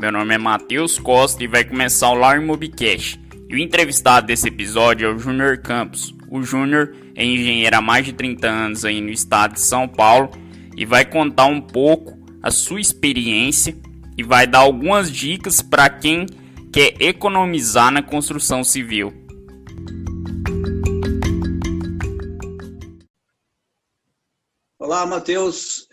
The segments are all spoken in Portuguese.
Meu nome é Matheus Costa e vai começar o Lar Mobcast. E o entrevistado desse episódio é o Júnior Campos. O Júnior é engenheiro há mais de 30 anos aí no estado de São Paulo e vai contar um pouco a sua experiência e vai dar algumas dicas para quem quer economizar na construção civil. Olá, Matheus.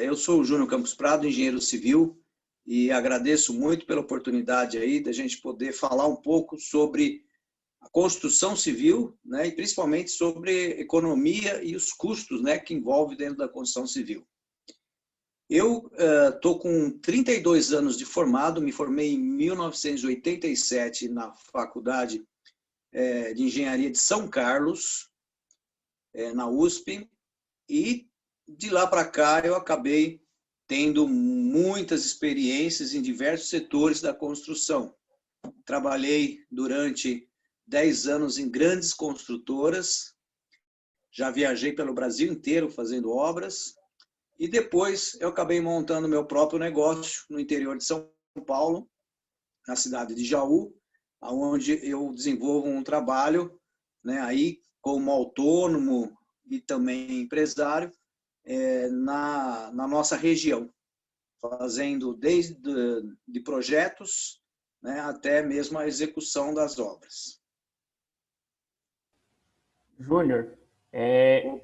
Eu sou o Júnior Campos Prado, engenheiro civil, e agradeço muito pela oportunidade aí da gente poder falar um pouco sobre a construção civil, né, e principalmente sobre economia e os custos, né, que envolve dentro da construção civil. Eu estou com 32 anos de formado, me formei em 1987 na Faculdade de Engenharia de São Carlos, na USP, e de lá para cá eu acabei tendo muitas experiências em diversos setores da construção. Trabalhei durante 10 anos em grandes construtoras, já viajei pelo Brasil inteiro fazendo obras, e depois eu acabei montando meu próprio negócio no interior de São Paulo, na cidade de Jaú, onde eu desenvolvo um trabalho, né, aí como autônomo e também empresário, na nossa região, fazendo desde de projetos, né, até mesmo a execução das obras. Júnior,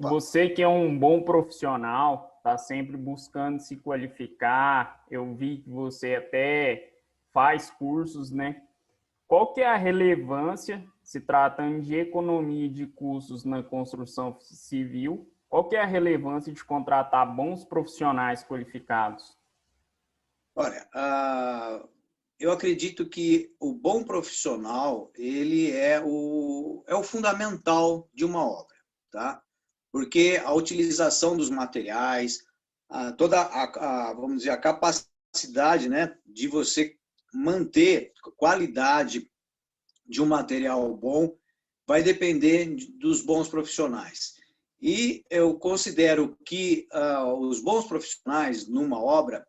você que é um bom profissional, está sempre buscando se qualificar, eu vi que você até faz cursos, né? Qual que é a relevância, se tratando de economia de custos na construção civil, qual que é a relevância de contratar bons profissionais qualificados? Olha, eu acredito que o bom profissional, ele é o fundamental de uma obra, tá? Porque a utilização dos materiais, vamos dizer, a capacidade, né, de você manter qualidade de um material bom vai depender dos bons profissionais. E eu considero que os bons profissionais numa obra,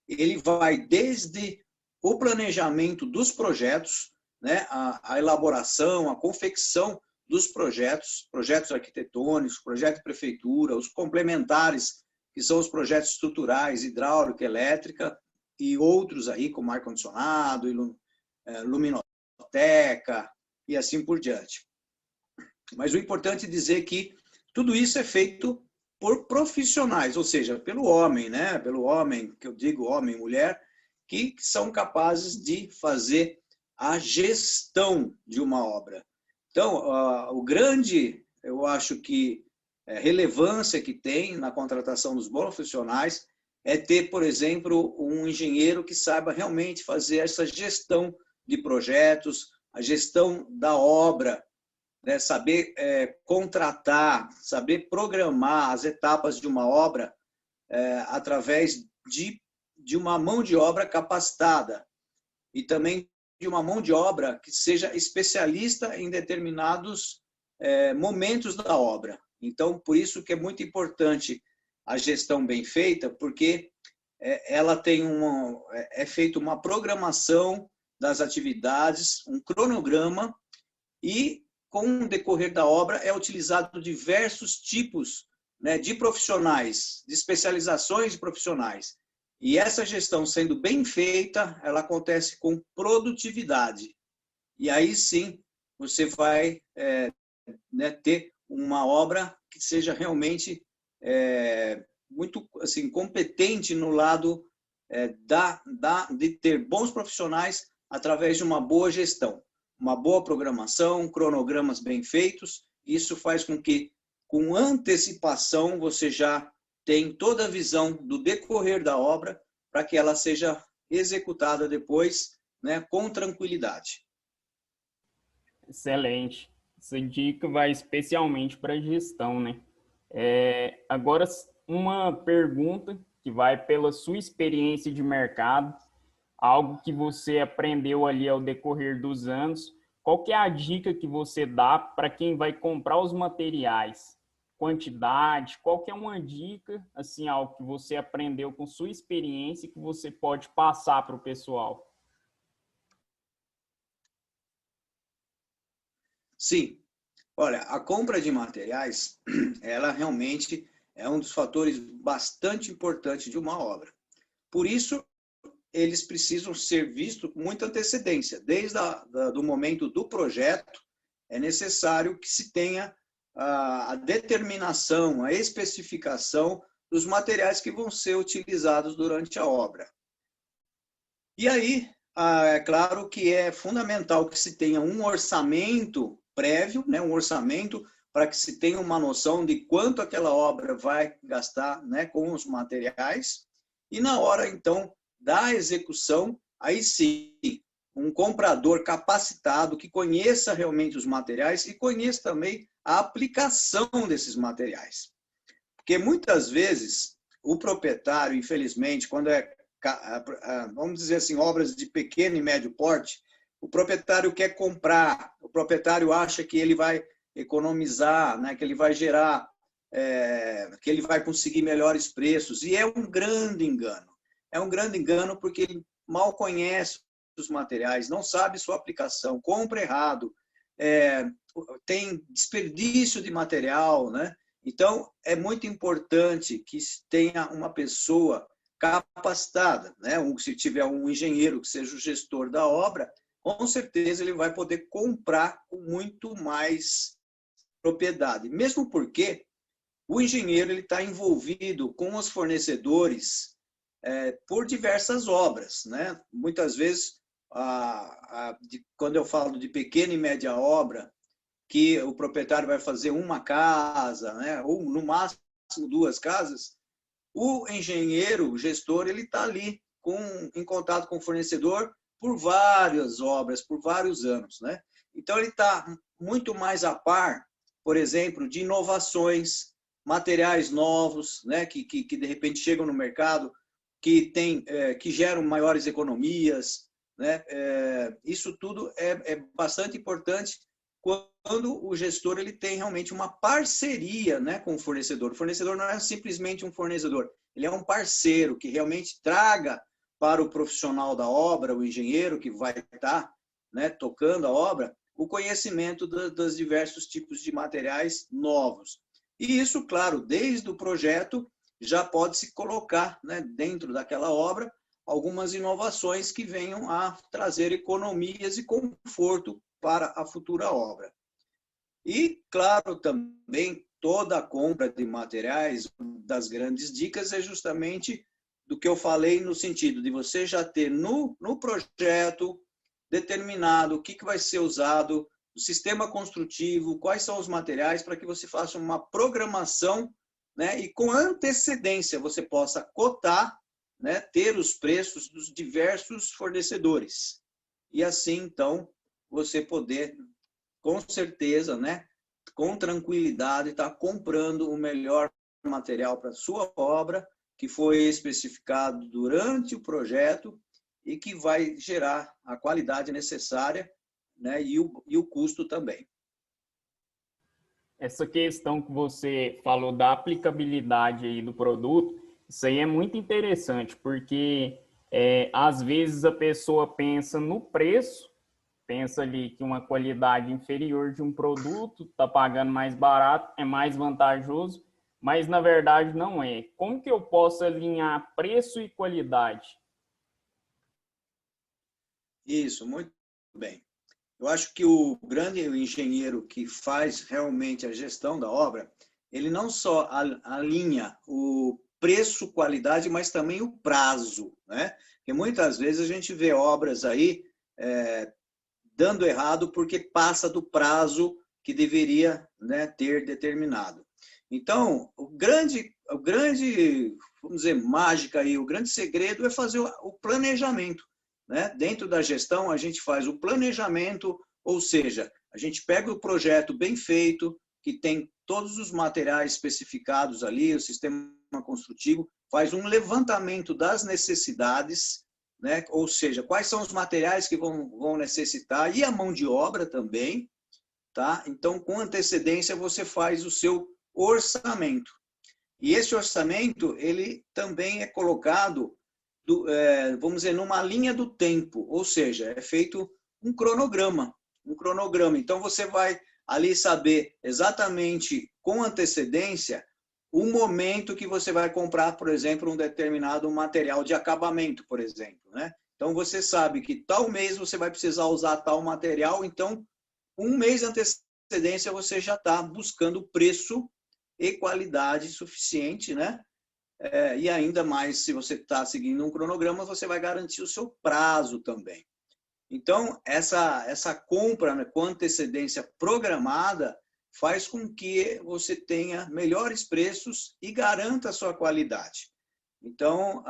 ele vai desde o planejamento dos projetos, né, a elaboração, a confecção dos projetos arquitetônicos, projeto de prefeitura, os complementares, que são os projetos estruturais, hidráulica, elétrica, e outros aí, como ar-condicionado, luminoteca e assim por diante. Mas o importante é dizer que tudo isso é feito por profissionais, ou seja, pelo homem, né? Pelo homem, que eu digo homem e mulher, que são capazes de fazer a gestão de uma obra. Então, o grande, eu acho que relevância que tem na contratação dos bons profissionais é ter, por exemplo, um engenheiro que saiba realmente fazer essa gestão de projetos, a gestão da obra, né, saber contratar, saber programar as etapas de uma obra através de uma mão de obra capacitada e também de uma mão de obra que seja especialista em determinados momentos da obra. Então, por isso que é muito importante a gestão bem feita, porque ela tem é feita uma programação das atividades, um cronograma, e com o decorrer da obra é utilizado diversos tipos, né, de profissionais, de especializações de profissionais. E essa gestão sendo bem feita, ela acontece com produtividade. E aí sim você vai né, ter uma obra que seja realmente muito assim, competente no lado de ter bons profissionais através de uma boa gestão, uma boa programação, cronogramas bem feitos. Isso faz com que, com antecipação, você já tem toda a visão do decorrer da obra para que ela seja executada depois, né, com tranquilidade. Excelente. Essa dica vai especialmente para a gestão, né? Agora, uma pergunta que vai pela sua experiência de mercado, algo que você aprendeu ali ao decorrer dos anos. Qual que é a dica que você dá para quem vai comprar os materiais? Quantidade? Qual que é uma dica, assim, algo que você aprendeu com sua experiência e que você pode passar para o pessoal? Sim. Olha, a compra de materiais, ela realmente é um dos fatores bastante importantes de uma obra. Por isso, eles precisam ser vistos com muita antecedência. Desde do momento do projeto, é necessário que se tenha a determinação, a especificação dos materiais que vão ser utilizados durante a obra. E aí, é claro que é fundamental que se tenha um orçamento prévio, né, um orçamento para que se tenha uma noção de quanto aquela obra vai gastar, né, com os materiais. E na hora, então, da execução, aí sim, um comprador capacitado que conheça realmente os materiais e conheça também a aplicação desses materiais. Porque muitas vezes o proprietário, infelizmente, quando vamos dizer assim, obras de pequeno e médio porte, o proprietário quer comprar, o proprietário acha que ele vai economizar, né, que ele vai gerar, que ele vai conseguir melhores preços, e é um grande engano. É um grande engano porque ele mal conhece os materiais, não sabe sua aplicação, compra errado, tem desperdício de material, né? Então, é muito importante que tenha uma pessoa capacitada, né? Se tiver um engenheiro que seja o gestor da obra, com certeza ele vai poder comprar com muito mais propriedade. Mesmo porque o engenheiro ele está envolvido com os fornecedores por diversas obras, né? Muitas vezes, quando eu falo de pequena e média obra, que o proprietário vai fazer uma casa, né? Ou no máximo 2 casas, o engenheiro, o gestor, ele está ali em contato com o fornecedor por várias obras, por vários anos, né? Então, ele está muito mais a par, por exemplo, de inovações, materiais novos, né? Que de repente chegam no mercado, que geram maiores economias, né? Isso tudo é bastante importante quando o gestor ele tem realmente uma parceria, né, com o fornecedor. O fornecedor não é simplesmente um fornecedor, ele é um parceiro que realmente traga para o profissional da obra, o engenheiro que vai estar, né, tocando a obra, o conhecimento dos diversos tipos de materiais novos. E isso, claro, desde o projeto já pode se colocar, né, dentro daquela obra algumas inovações que venham a trazer economias e conforto para a futura obra. E, claro, também toda a compra de materiais, das grandes dicas é justamente do que eu falei no sentido de você já ter no projeto determinado o que vai ser usado, o sistema construtivo, quais são os materiais, para que você faça uma programação, né, e com antecedência você possa cotar, né, ter os preços dos diversos fornecedores. E assim, então, você poder, com certeza, né, com tranquilidade, estar comprando o melhor material para a sua obra, que foi especificado durante o projeto e que vai gerar a qualidade necessária, né, e o custo também. Essa questão que você falou da aplicabilidade aí do produto, isso aí é muito interessante, porque às vezes a pessoa pensa no preço, pensa ali que uma qualidade inferior de um produto está pagando mais barato, é mais vantajoso, mas na verdade não é. Como que eu posso alinhar preço e qualidade? Isso, muito bem. Eu acho que o grande engenheiro que faz realmente a gestão da obra, ele não só alinha o preço, qualidade, mas também o prazo, né? Porque muitas vezes a gente vê obras aí dando errado porque passa do prazo que deveria, né, ter determinado. Então, o grande, vamos dizer, mágica aí, o grande segredo é fazer o planejamento, né? Dentro da gestão, a gente faz o planejamento, ou seja, a gente pega o projeto bem feito, que tem todos os materiais especificados ali, o sistema construtivo, faz um levantamento das necessidades, né? Ou seja, quais são os materiais que vão necessitar e a mão de obra também, tá? Então, com antecedência, você faz o seu orçamento. E esse orçamento, ele também é colocado, vamos dizer, numa linha do tempo, ou seja, é feito um cronograma. Então, você vai ali saber exatamente com antecedência o momento que você vai comprar, por exemplo, um determinado material de acabamento, por exemplo, né? Então, você sabe que tal mês você vai precisar usar tal material, então, um mês de antecedência você já está buscando preço e qualidade suficiente, né? E ainda mais, se você está seguindo um cronograma, você vai garantir o seu prazo também. Então, essa compra, né, com antecedência programada faz com que você tenha melhores preços e garanta a sua qualidade. Então,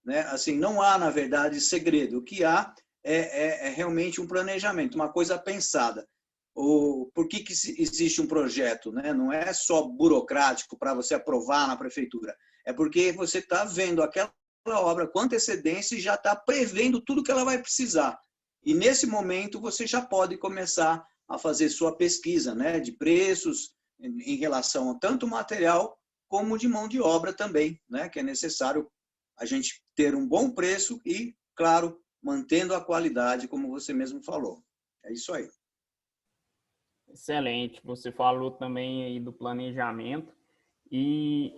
né, assim, não há, na verdade, segredo. O que há é realmente um planejamento, uma coisa pensada. Por que existe um projeto? Né? Não é só burocrático para você aprovar na prefeitura. É porque você está vendo aquela obra com antecedência e já está prevendo tudo que ela vai precisar. E, nesse momento, você já pode começar a fazer sua pesquisa, né, de preços em relação a tanto material como de mão de obra também, né, que é necessário a gente ter um bom preço e, claro, mantendo a qualidade, como você mesmo falou. É isso aí. Excelente. Você falou também aí do planejamento e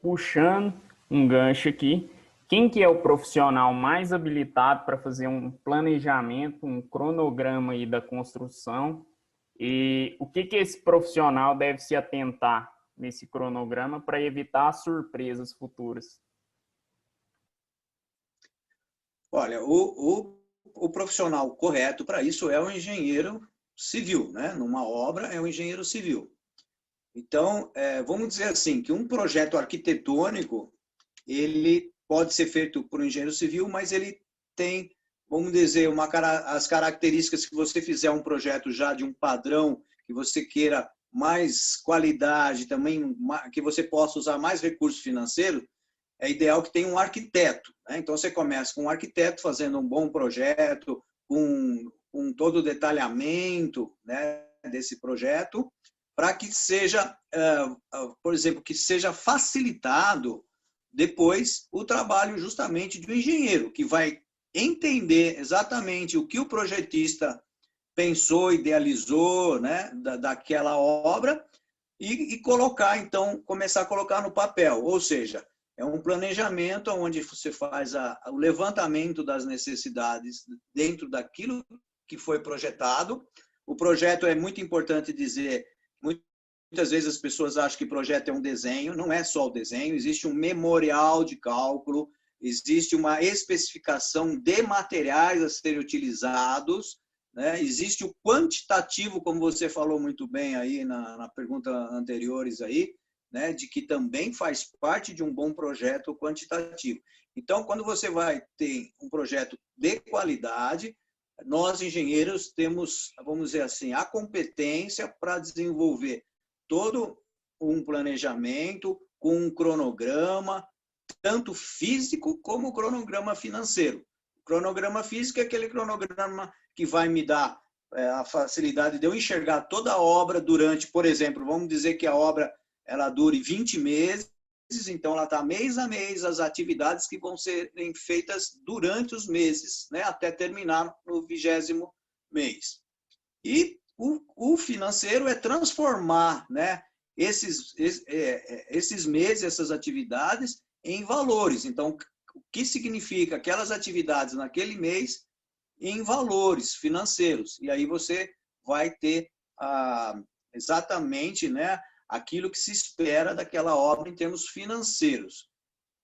puxando um gancho aqui, quem que é o profissional mais habilitado para fazer um planejamento, um cronograma aí da construção e o que esse profissional deve se atentar nesse cronograma para evitar surpresas futuras? Olha, o profissional correto para isso é o engenheiro civil, né? Numa obra é o engenheiro civil. Então, vamos dizer assim, que um projeto arquitetônico, ele pode ser feito por um engenheiro civil, mas ele tem, vamos dizer, as características que você fizer um projeto já de um padrão, que você queira mais qualidade, também que você possa usar mais recursos financeiros, é ideal que tenha um arquiteto, né? Então, você começa com um arquiteto fazendo um bom projeto, com todo o detalhamento, né, desse projeto, para que seja, por exemplo, que seja facilitado depois o trabalho justamente do engenheiro, que vai entender exatamente o que o projetista pensou, idealizou, né, daquela obra e colocar, então, começar a colocar no papel. Ou seja, é um planejamento onde você faz o levantamento das necessidades dentro daquilo que foi projetado. O projeto é muito importante dizer, muitas vezes as pessoas acham que projeto é um desenho, não é só o desenho, existe um memorial de cálculo, existe uma especificação de materiais a serem utilizados, né? Existe o quantitativo, como você falou muito bem aí na pergunta anteriores aí, né? De que também faz parte de um bom projeto quantitativo. Então, quando você vai ter um projeto de qualidade, nós engenheiros temos, vamos dizer assim, a competência para desenvolver todo um planejamento com um cronograma, tanto físico como cronograma financeiro. O cronograma físico é aquele cronograma que vai me dar a facilidade de eu enxergar toda a obra durante, por exemplo, vamos dizer que a obra ela dure 20 meses, então ela está mês a mês as atividades que vão serem feitas durante os meses, né, até terminar no 20º mês. E o financeiro é transformar, né, esses meses, essas atividades, em valores. Então, o que significa aquelas atividades naquele mês em valores financeiros? E aí você vai ter exatamente, né, aquilo que se espera daquela obra em termos financeiros.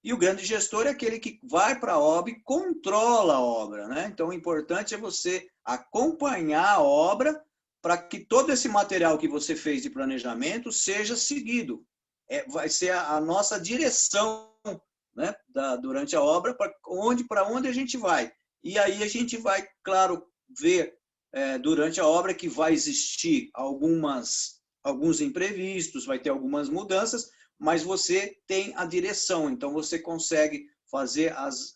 E o grande gestor é aquele que vai para a obra e controla a obra, né? Então, o importante é você acompanhar a obra para que todo esse material que você fez de planejamento seja seguido. Vai ser a nossa direção, né, durante a obra, para onde a gente vai. E aí a gente vai, claro, ver durante a obra que vai existir alguns imprevistos, vai ter algumas mudanças, mas você tem a direção, então você consegue fazer as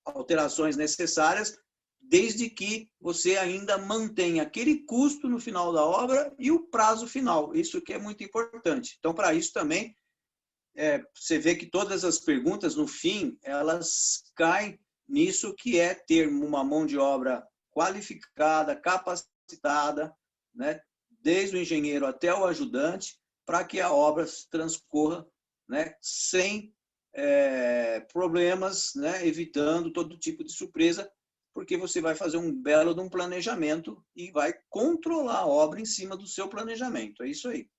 alterações necessárias, desde que você ainda mantenha aquele custo no final da obra e o prazo final. Isso que é muito importante. Então, para isso também, você vê que todas as perguntas, no fim, elas caem nisso que é ter uma mão de obra qualificada, capacitada, né, desde o engenheiro até o ajudante, para que a obra transcorra, né, sem problemas, né, evitando todo tipo de surpresa, porque você vai fazer um belo de um planejamento e vai controlar a obra em cima do seu planejamento. É isso aí.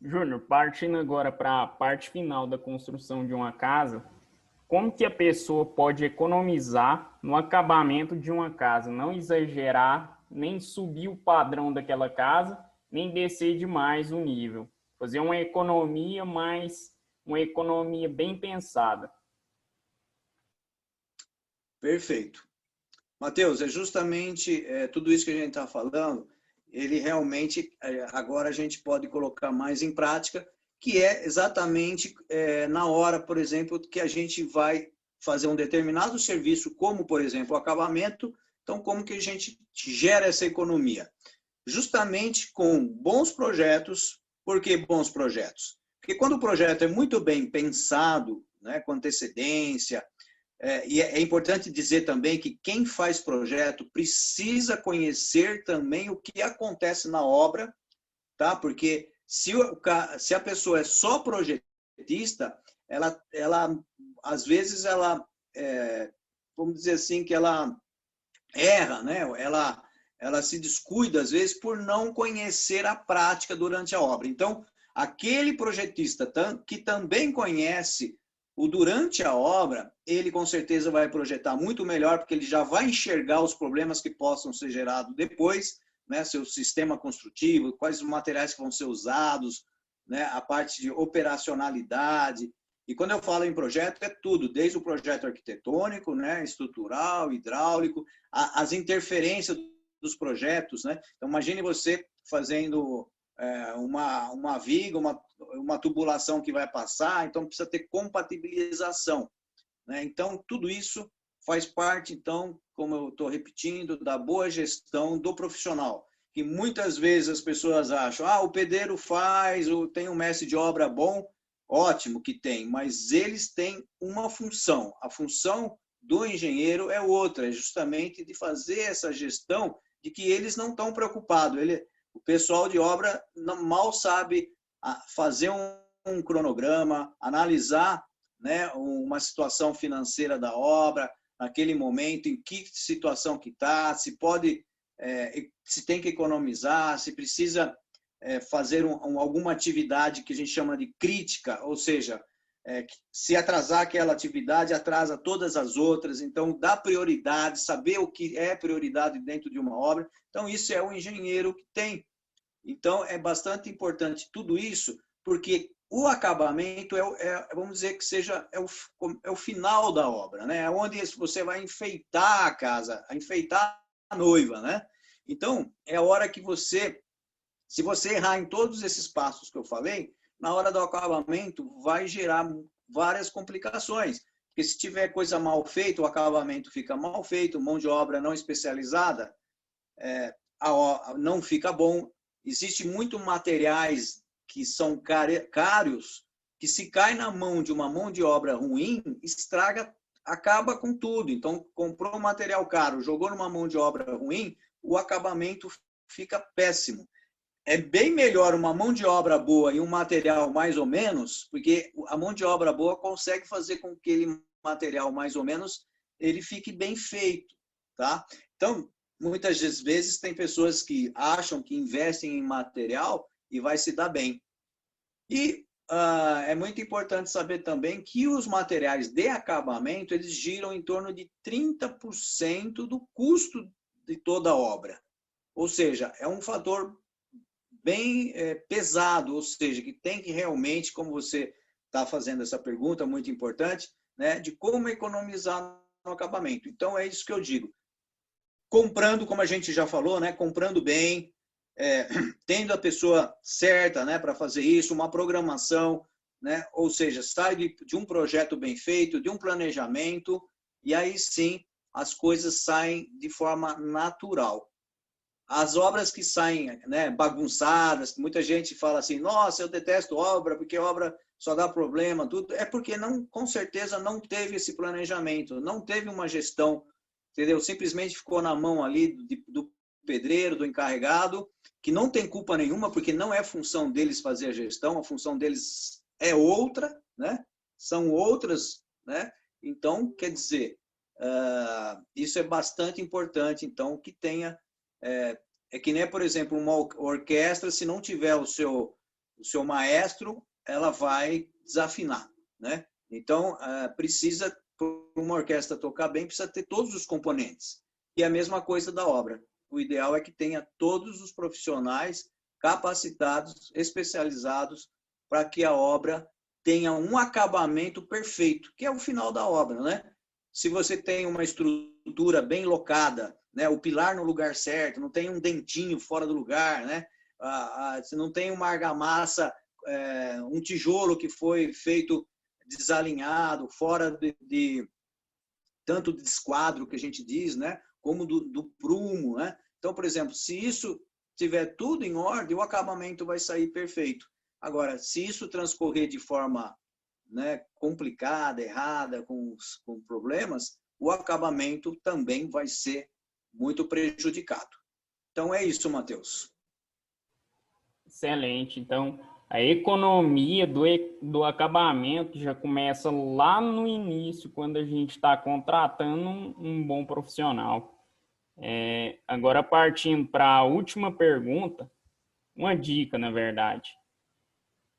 Júnior, partindo agora para a parte final da construção de uma casa, como que a pessoa pode economizar no acabamento de uma casa? Não exagerar, nem subir o padrão daquela casa, nem descer demais o nível. Fazer uma economia, mas uma economia bem pensada. Perfeito. Matheus, é justamente tudo isso que a gente está falando, ele realmente, agora a gente pode colocar mais em prática, que é exatamente na hora, por exemplo, que a gente vai fazer um determinado serviço, como, por exemplo, o acabamento, então como que a gente gera essa economia? Justamente com bons projetos. Por que bons projetos? Porque quando o projeto é muito bem pensado, né, com antecedência, e é importante dizer também que quem faz projeto precisa conhecer também o que acontece na obra, tá? Porque se a pessoa é só projetista, ela às vezes, vamos dizer assim, que ela erra, né? Ela se descuida, às vezes, por não conhecer a prática durante a obra. Então, aquele projetista que também conhece o durante a obra, ele com certeza vai projetar muito melhor, porque ele já vai enxergar os problemas que possam ser gerados depois, né? Seu sistema construtivo, quais os materiais que vão ser usados, né? A parte de operacionalidade. E quando eu falo em projeto, é tudo, desde o projeto arquitetônico, né? Estrutural, hidráulico, as interferências dos projetos, né? Então, imagine você fazendo uma viga, uma tubulação que vai passar, então precisa ter compatibilização, né? Então, tudo isso faz parte, então, como eu estou repetindo, da boa gestão do profissional, que muitas vezes as pessoas acham, o pedreiro faz, ou tem um mestre de obra bom, ótimo que tem, mas eles têm uma função, a função do engenheiro é outra, é justamente de fazer essa gestão de que eles não estão preocupados. O pessoal de obra mal sabe fazer um cronograma, analisar, né, uma situação financeira da obra, naquele momento, em que situação que está, se pode, se tem que economizar, se precisa fazer alguma atividade que a gente chama de crítica, ou seja, se atrasar aquela atividade, atrasa todas as outras, então dá prioridade, saber o que é prioridade dentro de uma obra. Então, isso é o engenheiro que tem. Então, é bastante importante tudo isso, porque o acabamento vamos dizer que seja o final da obra, né? É onde você vai enfeitar a casa, enfeitar a noiva, né? Então, é a hora que se você errar em todos esses passos que eu falei, na hora do acabamento vai gerar várias complicações. Porque se tiver coisa mal feita, o acabamento fica mal feito, mão de obra não especializada, não fica bom. Existem muitos materiais que são caros, que se cai na mão de uma mão de obra ruim, estraga, acaba com tudo. Então, comprou um material caro, jogou numa mão de obra ruim, o acabamento fica péssimo. É bem melhor uma mão de obra boa e um material mais ou menos, porque a mão de obra boa consegue fazer com que aquele material mais ou menos ele fique bem feito, tá? Então, muitas vezes tem pessoas que acham que investem em material e vai se dar bem. E é muito importante saber também que os materiais de acabamento eles giram em torno de 30% do custo de toda a obra. Ou seja, é um fator bem pesado, ou seja, que tem que realmente, como você está fazendo essa pergunta muito importante, né, de como economizar no acabamento. Então, é isso que eu digo. Comprando, como a gente já falou, né, comprando bem, tendo a pessoa certa, né, para fazer isso, uma programação, né, ou seja, sai de um projeto bem feito, de um planejamento, e aí sim as coisas saem de forma natural. As obras que saem, né, bagunçadas, muita gente fala assim, nossa, eu detesto obra, porque obra só dá problema, tudo. É porque com certeza não teve esse planejamento, não teve uma gestão, entendeu? Simplesmente ficou na mão ali do pedreiro, do encarregado, que não tem culpa nenhuma, porque não é função deles fazer a gestão, a função deles é outra, né? São outras, né? Então, quer dizer, isso é bastante importante, então, que tenha... É que nem, por exemplo, uma orquestra, se não tiver o seu maestro, ela vai desafinar, né? Então, precisa, para uma orquestra tocar bem, precisa ter todos os componentes. E a mesma coisa da obra. O ideal é que tenha todos os profissionais capacitados, especializados, para que a obra tenha um acabamento perfeito, que é o final da obra, né? Se você tem uma estrutura bem locada, né, o pilar no lugar certo, não tem um dentinho fora do lugar, né? Se não tem uma argamassa, um tijolo que foi feito desalinhado, fora de tanto de esquadro que a gente diz, né, como do prumo, né? Então, por exemplo, se isso tiver tudo em ordem, o acabamento vai sair perfeito. Agora, se isso transcorrer de forma, né, complicada, errada, com problemas, o acabamento também vai ser muito prejudicado. Então, é isso, Matheus. Excelente. Então, a economia do acabamento já começa lá no início, quando a gente está contratando um bom profissional. Agora, partindo para a última pergunta, uma dica, na verdade.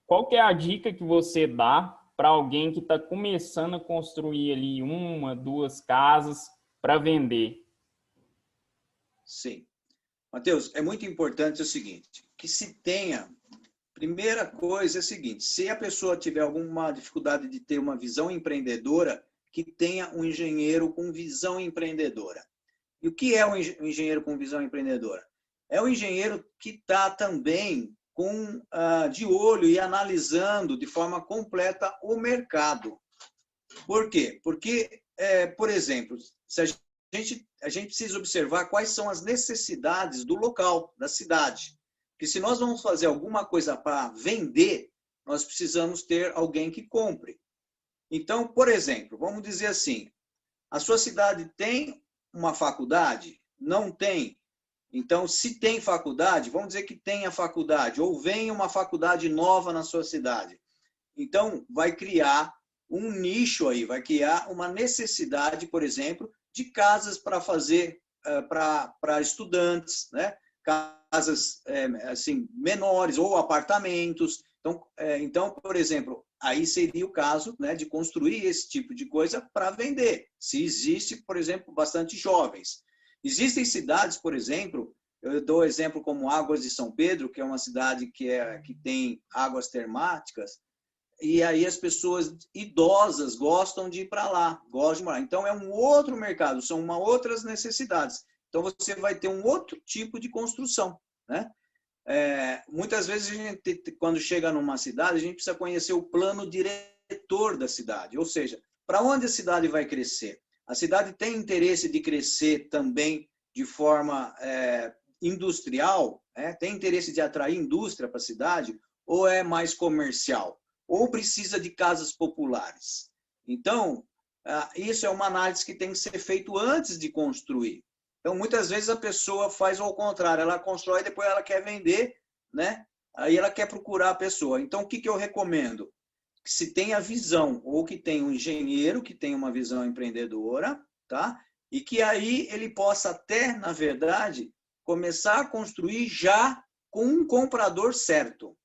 Qual que é a dica que você dá para alguém que está começando a construir ali 1, 2 casas para vender? Sim. Matheus, é muito importante o seguinte, que se tenha... Primeira coisa é a seguinte, se a pessoa tiver alguma dificuldade de ter uma visão empreendedora, que tenha um engenheiro com visão empreendedora. E o que é um engenheiro com visão empreendedora? É um engenheiro que está também de olho e analisando de forma completa o mercado. Por quê? Porque, por exemplo, se a gente precisa observar quais são as necessidades do local, da cidade. Porque se nós vamos fazer alguma coisa para vender, nós precisamos ter alguém que compre. Então, por exemplo, vamos dizer assim, a sua cidade tem uma faculdade? Não tem. Então, se tem faculdade, vamos dizer que tenha faculdade, ou venha uma faculdade nova na sua cidade. Então, vai criar um nicho aí, vai criar uma necessidade, por exemplo, de casas para fazer, para estudantes, né? Casas assim, menores, ou apartamentos. Então, por exemplo, aí seria o caso, né, de construir esse tipo de coisa para vender. Se existe, por exemplo, bastante jovens. Existem cidades, por exemplo, eu dou exemplo como Águas de São Pedro, que é uma cidade que tem águas termáticas, e aí as pessoas idosas gostam de ir para lá, gostam de morar. Então, é um outro mercado, são outras necessidades. Então, você vai ter um outro tipo de construção, né? Muitas vezes, a gente, quando chega numa cidade, a gente precisa conhecer o plano diretor da cidade, ou seja, para onde a cidade vai crescer. A cidade tem interesse de crescer também de forma industrial, tem interesse de atrair indústria para a cidade, ou é mais comercial? Ou precisa de casas populares? Então, isso é uma análise que tem que ser feito antes de construir. Então, muitas vezes a pessoa faz ao contrário, ela constrói e depois ela quer vender, né? Aí ela quer procurar a pessoa. Então, o que eu recomendo? Que se tenha visão, ou que tenha um engenheiro que tenha uma visão empreendedora, tá? E que aí ele possa até, na verdade, começar a construir já com um comprador certo.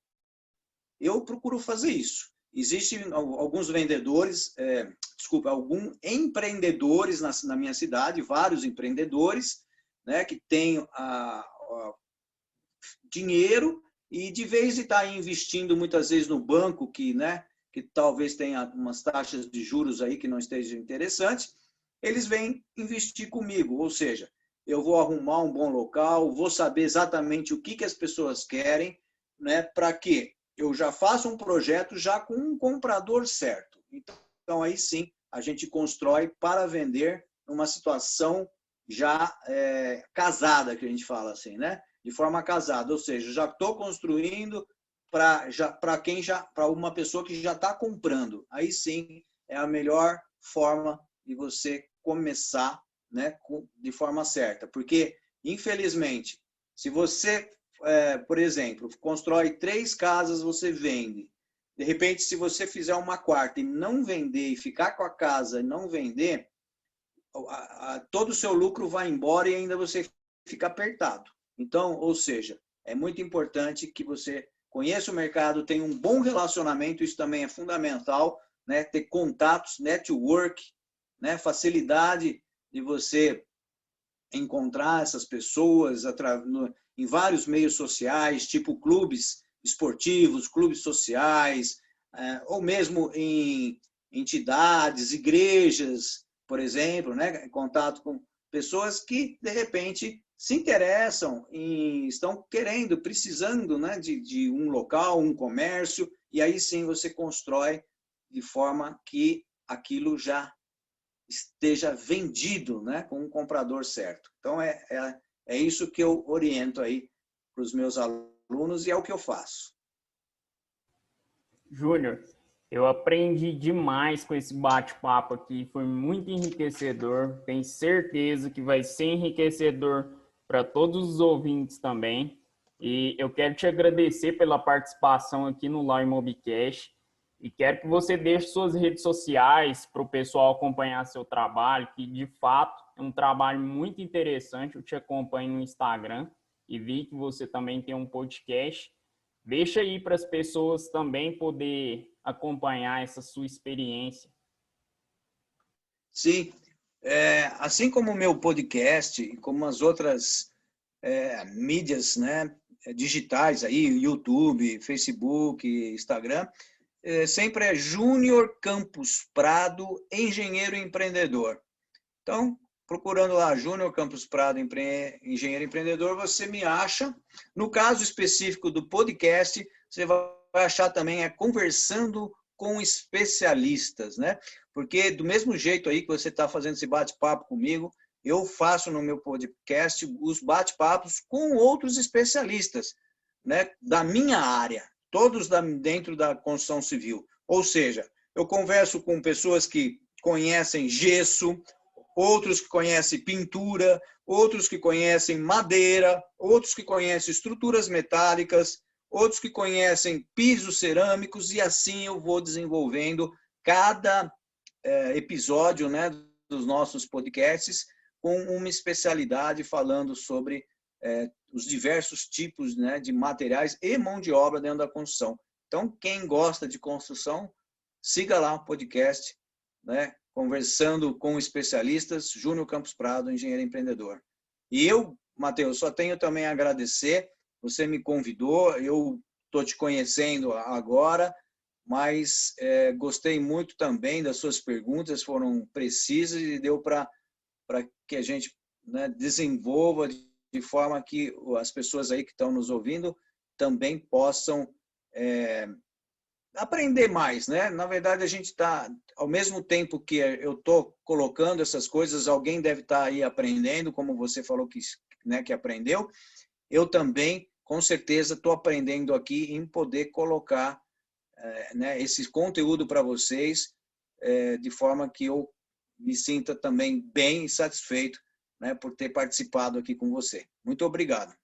Eu procuro fazer isso. Existem alguns vendedores, alguns empreendedores na minha cidade, vários empreendedores, né, que têm dinheiro e de vez de estar investindo muitas vezes no banco, que talvez tenha umas taxas de juros aí que não estejam interessantes, eles vêm investir comigo, ou seja, eu vou arrumar um bom local, vou saber exatamente o que as pessoas querem, né, para quê? Eu já faço um projeto já com um comprador certo. Então, aí sim, a gente constrói para vender numa situação já casada, que a gente fala assim, né? De forma casada, ou seja, já estou construindo para uma pessoa que já está comprando. Aí sim, é a melhor forma de você começar, né, de forma certa. Porque Infelizmente, se você, por exemplo, constrói 3 casas, você vende. De repente, se você fizer uma quarta e não vender, e ficar com a casa e não vender, todo o seu lucro vai embora e ainda você fica apertado. Então, ou seja, é muito importante que você conheça o mercado, tenha um bom relacionamento, isso também é fundamental, né? Ter contatos, network, né? Facilidade de você encontrar essas pessoas em vários meios sociais, tipo clubes esportivos, clubes sociais, ou mesmo em entidades, igrejas, por exemplo, né? Em contato com pessoas que, de repente, se interessam e estão querendo, precisando, né? de um local, um comércio, e aí sim você constrói de forma que aquilo já esteja vendido, né, com um comprador certo. Então, é isso que eu oriento aí para os meus alunos e é o que eu faço. Júnior, eu aprendi demais com esse bate-papo aqui, foi muito enriquecedor, tenho certeza que vai ser enriquecedor para todos os ouvintes também. E eu quero te agradecer pela participação aqui no Lar Imobcast e quero que você deixe suas redes sociais para o pessoal acompanhar seu trabalho, que de fato é um trabalho muito interessante. Eu te acompanho no Instagram e vi que você também tem um podcast. Deixa aí para as pessoas também poder acompanhar essa sua experiência. Sim, assim como o meu podcast e como as outras mídias, né, digitais aí, YouTube, Facebook, Instagram, sempre é Júnior Campos Prado, engenheiro empreendedor. Então, procurando lá Júnior Campos Prado, engenheiro empreendedor, você me acha. No caso específico do podcast, você vai achar também Conversando com Especialistas, né? Porque do mesmo jeito aí que você está fazendo esse bate-papo comigo, eu faço no meu podcast os bate-papos com outros especialistas, né? Da minha área, todos dentro da construção civil. Ou seja, eu converso com pessoas que conhecem gesso, outros que conhecem pintura, outros que conhecem madeira, outros que conhecem estruturas metálicas, outros que conhecem pisos cerâmicos, e assim eu vou desenvolvendo cada episódio, né, dos nossos podcasts com uma especialidade falando sobre os diversos tipos, né, de materiais e mão de obra dentro da construção. Então, quem gosta de construção, siga lá o podcast, né, Conversando com Especialistas, Júnior Campos Prado, engenheiro empreendedor. E eu, Matheus, só tenho também a agradecer, você me convidou, eu estou te conhecendo agora, mas gostei muito também das suas perguntas, foram precisas e deu para que a gente, né, desenvolva de forma que as pessoas aí que estão nos ouvindo também possam aprender mais, né? Na verdade, a gente está, ao mesmo tempo que eu estou colocando essas coisas, alguém deve estar aí aprendendo, como você falou que, né, que aprendeu. Eu também, com certeza, estou aprendendo aqui em poder colocar né, esse conteúdo para vocês, de forma que eu me sinta também bem satisfeito, né, por ter participado aqui com você. Muito obrigado.